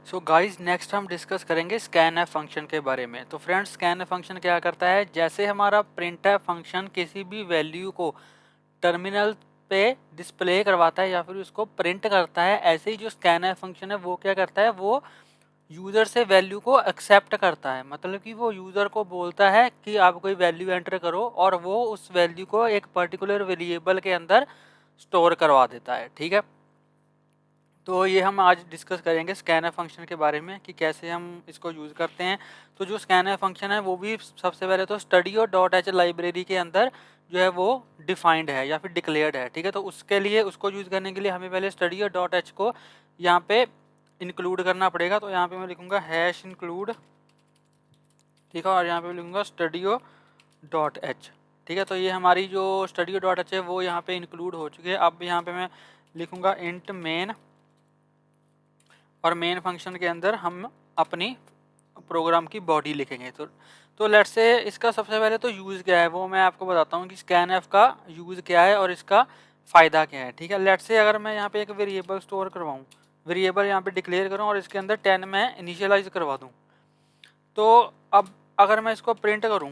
So guys next हम discuss करेंगे scanf function के बारे में। तो फ्रेंड्स स्कैनएफ फंक्शन क्या करता है, जैसे हमारा प्रिंटएफ फंक्शन किसी भी वैल्यू को टर्मिनल पे डिस्प्ले करवाता है या फिर उसको प्रिंट करता है, ऐसे ही जो स्कैनएफ फंक्शन है वो क्या करता है, वो यूज़र से वैल्यू को एक्सेप्ट करता है। मतलब कि वो यूज़र को बोलता है कि आप कोई वैल्यू एंटर करो और वो उस वैल्यू को एक पर्टिकुलर वेरिएबल के अंदर स्टोर करवा देता है। ठीक है, तो ये हम आज डिस्कस करेंगे स्कैनर फंक्शन के बारे में कि कैसे हम इसको यूज़ करते हैं। तो जो स्कैनर फंक्शन है वो भी सबसे पहले तो स्टडियो डॉट एच लाइब्रेरी के अंदर जो है वो डिफाइंड है या फिर डिक्लेयर्ड है। ठीक है, तो उसके लिए उसको यूज़ करने के लिए हमें पहले स्टडियो डॉट एच को यहाँ पे इंक्लूड करना पड़ेगा। तो यहाँ पे मैं लिखूँगा हैश इंक्लूड, ठीक है, और यहाँ पे लिखूँगा स्टडियो डॉट एच। ठीक है, तो ये हमारी जो स्टडियो डॉट एच है वो यहाँ पे इंक्लूड हो चुकी है। अब यहाँ पे मैं लिखूँगा इंट मेन, और मेन फंक्शन के अंदर हम अपनी प्रोग्राम की बॉडी लिखेंगे। तो लेट्स से इसका सबसे पहले तो यूज़ क्या है वो मैं आपको बताता हूँ कि स्कैनएफ का यूज़ क्या है और इसका फ़ायदा क्या है। ठीक है, लेट्स से अगर मैं यहाँ पे एक वेरिएबल स्टोर करवाऊँ, वेरिएबल यहाँ पे डिक्लेयर करूँ और इसके अंदर 10 मैं इनिशियलाइज करवा दूँ, तो अब अगर मैं इसको प्रिंट करूँ,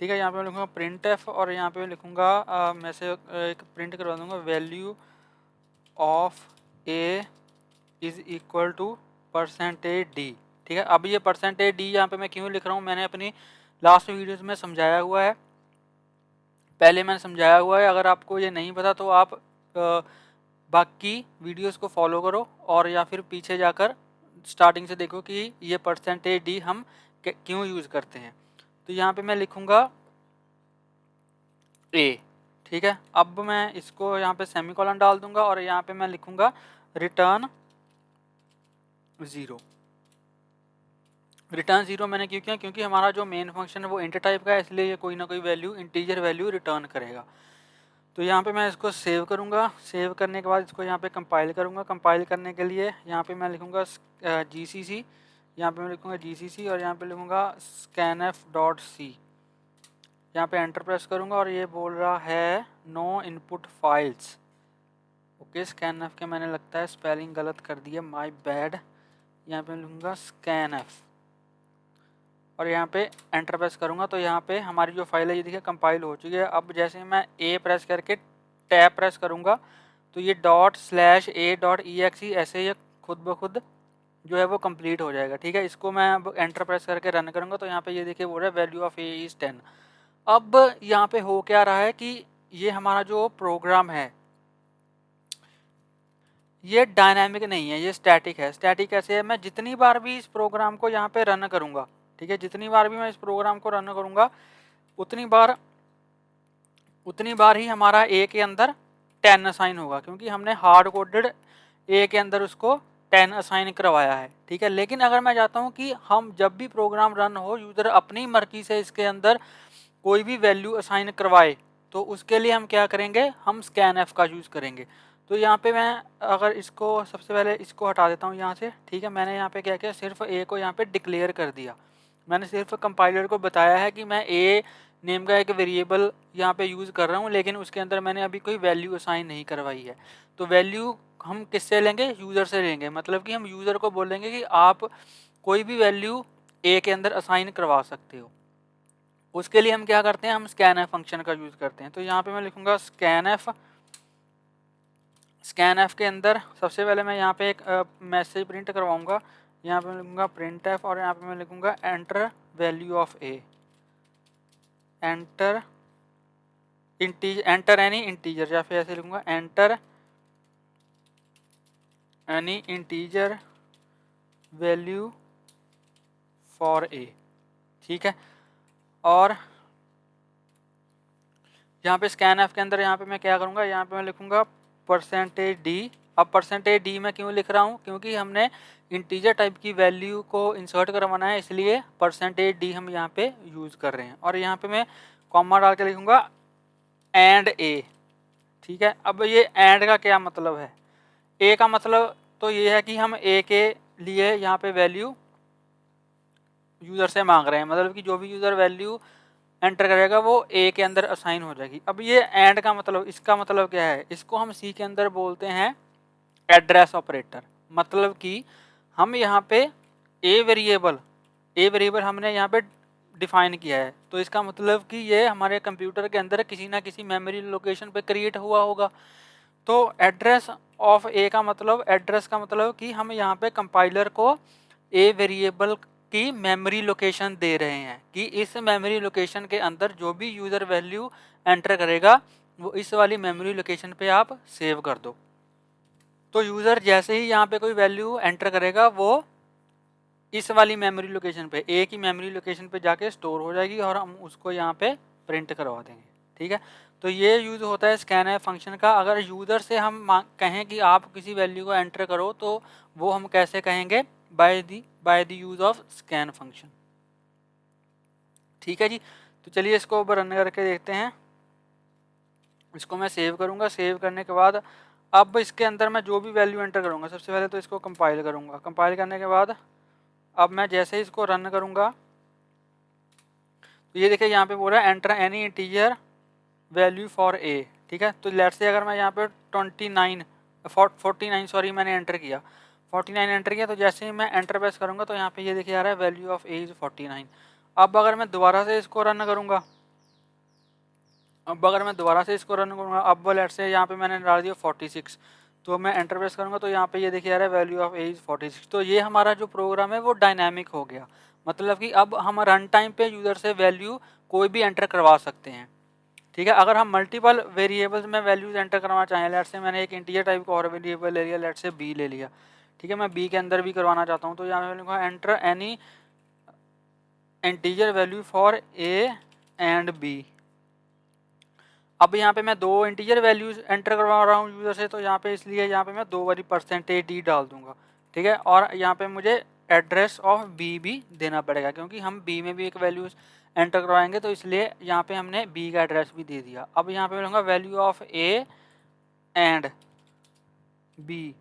ठीक है, यहाँ पे मैं लिखूँगा प्रिंट एफ और यहाँ पे लिखूँगा मैं से एक प्रिंट करवा दूँगा value of A is equal to percentage D. ठीक है, अब ये परसेंटेज डी यहाँ पे मैं क्यों लिख रहा हूँ, मैंने अपनी लास्ट वीडियोस में समझाया हुआ है, पहले मैंने समझाया हुआ है। अगर आपको ये नहीं पता तो आप बाकी वीडियोस को फॉलो करो और या फिर पीछे जाकर स्टार्टिंग से देखो कि ये परसेंटेज डी हम क्यों यूज़ करते हैं। तो यहाँ पे मैं लिखूँगा ए। ठीक है, अब मैं इसको यहाँ पे सेमीकोलन डाल दूंगा और यहाँ पे मैं लिखूँगा रिटर्न ज़ीरो। रिटर्न ज़ीरो मैंने क्यों किया, क्योंकि हमारा जो मेन फंक्शन है वो इंट टाइप का है, इसलिए ये कोई ना कोई वैल्यू इंटीजर वैल्यू रिटर्न करेगा। तो यहाँ पे मैं इसको सेव करूँगा, सेव करने के बाद इसको यहाँ पे कंपाइल करूँगा। कंपाइल करने के लिए यहाँ पे मैं लिखूँगा GCC, यहाँ पे मैं लिखूँगा GCC और यहाँ पे लिखूँगा scanf.c। यहाँ पे एंटर प्रेस करूँगा और ये बोल रहा है no input files. Okay, scanf के मैंने लगता है स्पेलिंग गलत कर दिया, माय बैड। यहाँ पे मैं लिखूँगा स्कैनएफ और यहाँ पे एंटर प्रेस करूँगा तो यहाँ पे हमारी जो फाइल है ये देखिए कंपाइल हो चुकी है। अब जैसे मैं ए प्रेस करके टैब प्रेस करूँगा तो ये ./a.exe ऐसे ये खुद ब खुद जो है वो कंप्लीट हो जाएगा। ठीक है, इसको मैं अब एंटर प्रेस करके रन करूँगा तो यहाँ पे ये देखिए बोल रहा है वैल्यू ऑफ ए इज़ 10। अब यहाँ पे हो क्या रहा है कि ये हमारा जो प्रोग्राम है ये डायनामिक नहीं है, ये स्टैटिक है। स्टैटिक कैसे है, मैं जितनी बार भी इस प्रोग्राम को यहाँ पे रन करूँगा, ठीक है, जितनी बार भी मैं इस प्रोग्राम को रन करूँगा उतनी बार ही हमारा ए के अंदर 10 असाइन होगा, क्योंकि हमने हार्ड कोडेड ए के अंदर उसको 10 असाइन करवाया है। ठीक है, लेकिन अगर मैं चाहता हूँ कि हम जब भी प्रोग्राम रन हो यूज़र अपनी मर्जी से इसके अंदर कोई भी वैल्यू असाइन करवाए, तो उसके लिए हम क्या करेंगे, हम स्कैनएफ का यूज़ करेंगे। तो यहाँ पे मैं अगर इसको सबसे पहले इसको हटा देता हूँ यहाँ से। ठीक है, मैंने यहाँ पे क्या किया, सिर्फ ए को यहाँ पे डिक्लेयर कर दिया। मैंने सिर्फ कंपाइलर को बताया है कि मैं ए नेम का एक वेरिएबल यहाँ पे यूज़ कर रहा हूँ, लेकिन उसके अंदर मैंने अभी कोई वैल्यू असाइन नहीं करवाई है। तो वैल्यू हम किससे लेंगे, यूज़र से लेंगे। मतलब कि हम यूज़र को बोलेंगे कि आप कोई भी वैल्यू ए के अंदर असाइन करवा सकते हो। उसके लिए हम क्या करते हैं, हम स्कैनएफ फंक्शन का यूज़ करते हैं। तो यहाँ पे मैं लिखूँगा स्कैनएफ के अंदर सबसे पहले मैं यहाँ पे एक मैसेज प्रिंट करवाऊँगा। यहाँ पे मैं लिखूँगा प्रिंट एफ और यहाँ पे मैं लिखूँगा enter value of A, enter any integer, या फिर ऐसे लिखूँगा enter any integer value for ए। ठीक है, और यहाँ पे स्कैनएफ के अंदर यहाँ पे मैं क्या करूँगा, यहाँ पे मैं लिखूँगा परसेंटेज डी। अब परसेंटेज डी मैं क्यों लिख रहा हूँ, क्योंकि हमने इंटीजर टाइप की वैल्यू को इंसर्ट करवाना है, इसलिए परसेंटेज डी हम यहाँ पे यूज़ कर रहे हैं। और यहाँ पे मैं कॉमा डाल के लिखूँगा एंड ए। ठीक है, अब ये एंड का क्या मतलब है, ए का मतलब तो ये है कि हम ए के लिए यहाँ पे वैल्यू यूज़र से मांग रहे हैं, मतलब कि जो भी यूज़र वैल्यू एंटर करेगा वो ए के अंदर असाइन हो जाएगी। अब ये एंड का मतलब, इसका मतलब क्या है, इसको हम सी के अंदर बोलते हैं एड्रेस ऑपरेटर। मतलब कि हम यहाँ पे ए वेरिएबल हमने यहाँ पे डिफाइन किया है, तो इसका मतलब कि ये हमारे कंप्यूटर के अंदर किसी ना किसी मेमोरी लोकेशन पे क्रिएट हुआ होगा। तो एड्रेस ऑफ ए का मतलब, एड्रेस का मतलब कि हम यहाँ पे कंपाइलर को ए वेरिएबल की मेमोरी लोकेशन दे रहे हैं कि इस मेमोरी लोकेशन के अंदर जो भी यूज़र वैल्यू एंटर करेगा वो इस वाली मेमोरी लोकेशन पे आप सेव कर दो। तो यूज़र जैसे ही यहाँ पे कोई वैल्यू एंटर करेगा वो इस वाली मेमोरी लोकेशन पे, ए की मेमोरी लोकेशन पे जाके स्टोर हो जाएगी और हम उसको यहाँ पे प्रिंट करवा देंगे। ठीक है, तो ये यूज़ होता है स्कैनफ फंक्शन का। अगर यूज़र से हम कहें कि आप किसी वैल्यू को एंटर करो तो वो हम कैसे कहेंगे, by the use of scan function. ठीक है जी, तो चलिए इसको अब रन करके देखते हैं। इसको मैं सेव करूँगा। सेव करने के बाद अब इसके अंदर मैं जो भी वैल्यू एंटर करूँगा, सबसे पहले तो इसको कंपाइल करूँगा। कंपाइल करने के बाद अब मैं जैसे ही इसको रन करूँगा तो ये देखिए यहाँ पे बोल रहा है enter any integer value for ए। ठीक है, तो लेट्स से अगर मैं यहाँ पे 49 सॉरी मैंने एंटर किया, 49 एंटर किया, तो जैसे ही मैं एंटर प्रेस करूँगा तो यहाँ पे ये देखिए आ रहा है वैल्यू ऑफ ए इज़ 49। अब अगर मैं दोबारा से इसको रन करूँगा, अब लेट्स से यहाँ पे मैंने डाल दिया 46, तो मैं एंटर प्रेस करूँगा तो यहाँ पे ये देखिए आ रहा है वैल्यू ऑफ ए इज़ 46। तो ये हमारा जो प्रोग्राम है वो डायनामिक हो गया, मतलब कि अब हम रन टाइम पे यूज़र से वैल्यू कोई भी एंटर करवा सकते हैं। ठीक है, अगर हम मल्टीपल वेरिएबल्स में वैल्यूज एंटर करवाना चाहें, लेट्स से मैंने एक इंटीजर टाइप का और वेरिएबल ले लिया, लेट्स से बी ले लिया। ठीक है, मैं बी के अंदर भी करवाना चाहता हूँ, तो यहाँ पे लिखूँगा enter any integer value for A and B. अब यहाँ पे मैं दो इंटीजर वैल्यूज एंटर करवा रहा हूँ यूज़र से, तो यहाँ पे इसलिए यहाँ पे मैं 2 बारी %d डाल दूंगा। ठीक है, और यहाँ पे मुझे एड्रेस ऑफ बी भी देना पड़ेगा क्योंकि हम बी में भी एक वैल्यूज एंटर करवाएंगे, तो इसलिए यहाँ पे हमने बी का एड्रेस भी दे दिया। अब यहाँ पे लूँगा value of A and B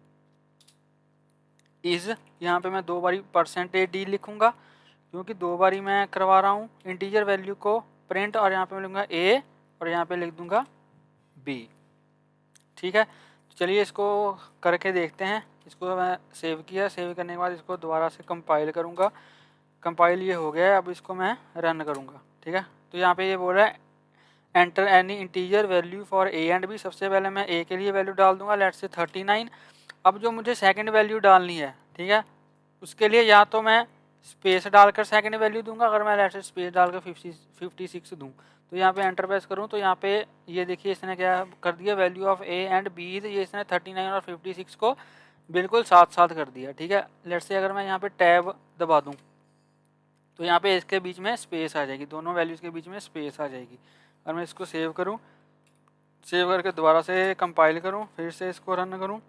is, यहाँ पे मैं 2 बारी %d लिखूँगा क्योंकि 2 बारी मैं करवा रहा हूँ इंटीजर वैल्यू को प्रिंट, और यहाँ पे मैं लूँगा ए और यहाँ पे लिख दूँगा बी। ठीक है, तो चलिए इसको करके देखते हैं। इसको मैं सेव किया, सेव करने के बाद इसको दोबारा से कंपाइल करूँगा। कंपाइल ये हो गया है, अब इसको मैं रन करूँगा। ठीक है, तो यहाँ पे ये बोल रहा है enter any integer value for A and B. सबसे पहले मैं ए के लिए वैल्यू डाल दूंगा, लेट्स से 39। अब जो मुझे सेकंड वैल्यू डालनी है, ठीक है, उसके लिए या तो मैं स्पेस डालकर सेकंड वैल्यू दूंगा, अगर मैं लेट्स से स्पेस डालकर 56 दूँ तो यहाँ पे एंटर प्रेस करूँ तो यहाँ पे ये देखिए इसने क्या कर दिया, value of A and B, ये इसने 39 और 56 को बिल्कुल साथ साथ कर दिया। ठीक है, लेट्स से अगर मैं यहाँ पे टैब दबा दूँ तो यहाँ पे इसके बीच में स्पेस आ जाएगी, दोनों वैल्यूज़ के बीच में स्पेस आ जाएगी। और मैं इसको सेव करूँ, सेव करके दोबारा से कंपाइल करूँ, फिर से इसको रन करूँ।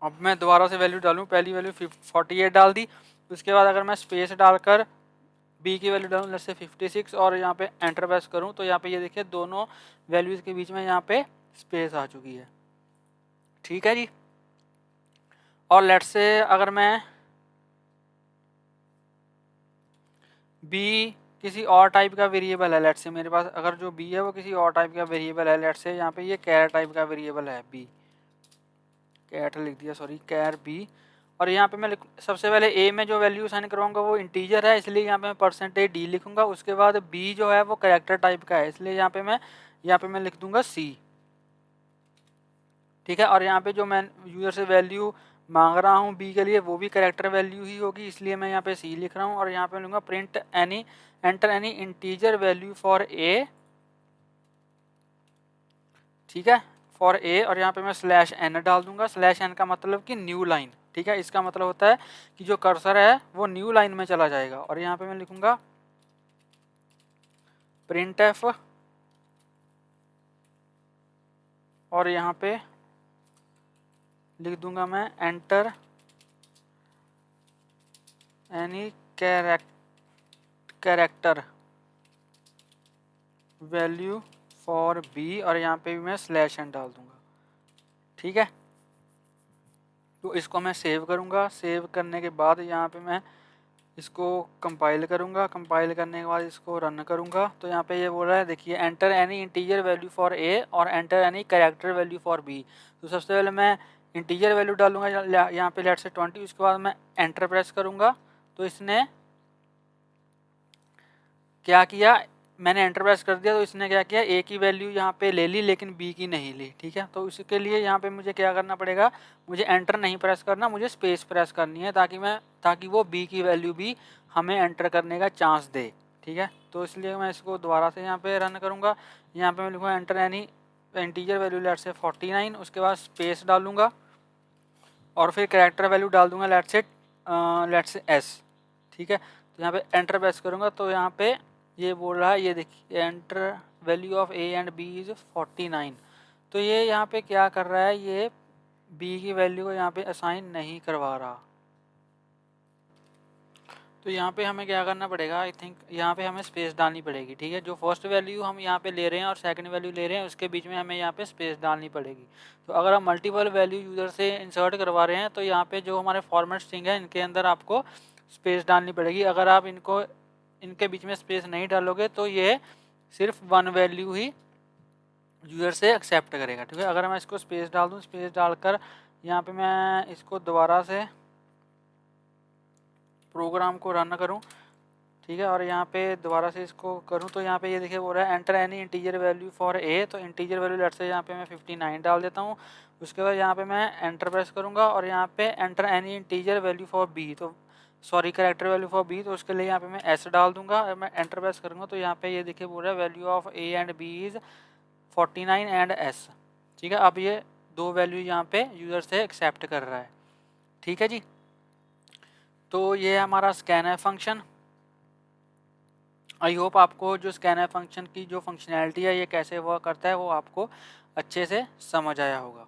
अब मैं दोबारा से वैल्यू डालूँ, पहली वैल्यू 48 डाल दी, उसके बाद अगर मैं स्पेस डालकर बी की वैल्यू डालूँ लेट्स से 56 और यहाँ पे एंटर प्रेस करूँ तो यहाँ पे ये देखिए दोनों वैल्यूज़ के बीच में यहाँ पे स्पेस आ चुकी है। ठीक है जी, और लेट्स से अगर मैं बी किसी और टाइप का वेरिएबल है, लेट्स से मेरे पास अगर जो बी है वो किसी और टाइप का वेरिएबल है, लेट्स से यहाँ पे ये कैर टाइप का वेरिएबल है, बी कैट लिख दिया, सॉरी कैर बी। और यहाँ पे मैं सबसे पहले ए में जो वैल्यू साइन करवाऊंगा वो इंटीजर है, इसलिए यहाँ पे मैं %d लिखूंगा। उसके बाद बी जो है वो कैरेक्टर टाइप का है, इसलिए यहाँ पे मैं लिख दूंगा सी। ठीक है, और यहाँ पे जो मैं यूजर से वैल्यू मांग रहा हूँ बी के लिए वो भी कैरेक्टर वैल्यू ही होगी, इसलिए मैं यहाँ पे सी लिख रहा हूँ। और यहाँ पे लूँगा print any enter any integer value for ए। ठीक है, फॉर ए, और यहाँ पे मैं /n डाल दूंगा। /n का मतलब कि न्यू लाइन। ठीक है, इसका मतलब होता है कि जो कर्सर है वो न्यू लाइन में चला जाएगा। और यहाँ पे मैं लिखूंगा प्रिंट एफ, और यहाँ पे लिख दूंगा मैं enter any character value for B, और यहाँ पे भी मैं /n डाल दूंगा। ठीक है, तो इसको मैं सेव करूँगा। सेव करने के बाद यहाँ पे मैं इसको कंपाइल करूँगा। कंपाइल करने के बाद इसको रन करूँगा तो यहाँ पे ये बोल रहा है देखिए enter any integer value for A और enter any character value for B. तो सबसे पहले मैं इंटीजर वैल्यू डालूंगा यहाँ पे लेट से 20, उसके बाद मैं एंटर प्रेस करूँगा तो इसने क्या किया, मैंने एंटर प्रेस कर दिया तो इसने क्या किया, ए की वैल्यू यहाँ पे ले ली लेकिन बी की नहीं ली। ठीक है, तो इसके लिए यहाँ पे मुझे क्या करना पड़ेगा, मुझे एंटर नहीं प्रेस करना, मुझे स्पेस प्रेस करनी है ताकि वो बी की वैल्यू भी हमें एंटर करने का चांस दे। ठीक है, तो इसलिए मैं इसको दोबारा से यहाँ पे रन करूँगा। यहाँ पे मैं लिखूँगा एंटर एनी इंटीजर वैल्यू लेट से 49, उसके बाद स्पेस डालूंगा और फिर कैरेक्टर वैल्यू डाल दूंगा लेट से एस। ठीक है, तो यहाँ पे एंटर प्रेस करूँगा तो यहाँ पे ये बोल रहा है, ये देखिए enter value of A and B is 49। तो ये यहाँ पे क्या कर रहा है, ये बी की वैल्यू को यहाँ पे असाइन नहीं करवा रहा। तो यहाँ पे हमें क्या करना पड़ेगा, आई थिंक यहाँ पे हमें स्पेस डालनी पड़ेगी। ठीक है, जो फर्स्ट वैल्यू हम यहाँ पे ले रहे हैं और सेकंड वैल्यू ले रहे हैं उसके बीच में हमें यहाँ पे स्पेस डालनी पड़ेगी। तो अगर हम मल्टीपल वैल्यू यूज़र से इंसर्ट करवा रहे हैं तो यहाँ पे जो हमारे फॉर्मेट स्ट्रिंग है इनके अंदर आपको स्पेस डालनी पड़ेगी। अगर आप इनके बीच में स्पेस नहीं डालोगे तो ये सिर्फ वन वैल्यू ही यूज़र से एक्सेप्ट करेगा। ठीक है, अगर मैं इसको स्पेस डाल दूँ, स्पेस डालकर यहाँ पे मैं इसको दोबारा से प्रोग्राम को रन करूं, ठीक है, और यहाँ पे दोबारा से इसको करूं तो यहाँ पे ये देखिए बोल रहा है enter any integer value for ए। तो इंटीजर वैल्यू लेट से यहाँ पे मैं 59 डाल देता हूँ। उसके बाद यहाँ पे मैं एंटर प्रेस करूँगा और यहाँ पे enter any integer value for B, तो sorry character value for B, तो उसके लिए यहाँ पे मैं एस डाल दूंगा और मैं एंटर प्रेस करूँगा तो यहाँ पे ये देखिए बोल रहा है value of A and B is 49 and S. ठीक है, अब ये दो वैल्यू यहाँ पे यूज़र से एक्सेप्ट कर रहा है। ठीक है जी, तो ये हमारा स्कैनफ फंक्शन। आई होप आपको जो स्कैनफ फंक्शन की जो फंक्शनैलिटी है ये कैसे वर्क करता है वो आपको अच्छे से समझ आया होगा।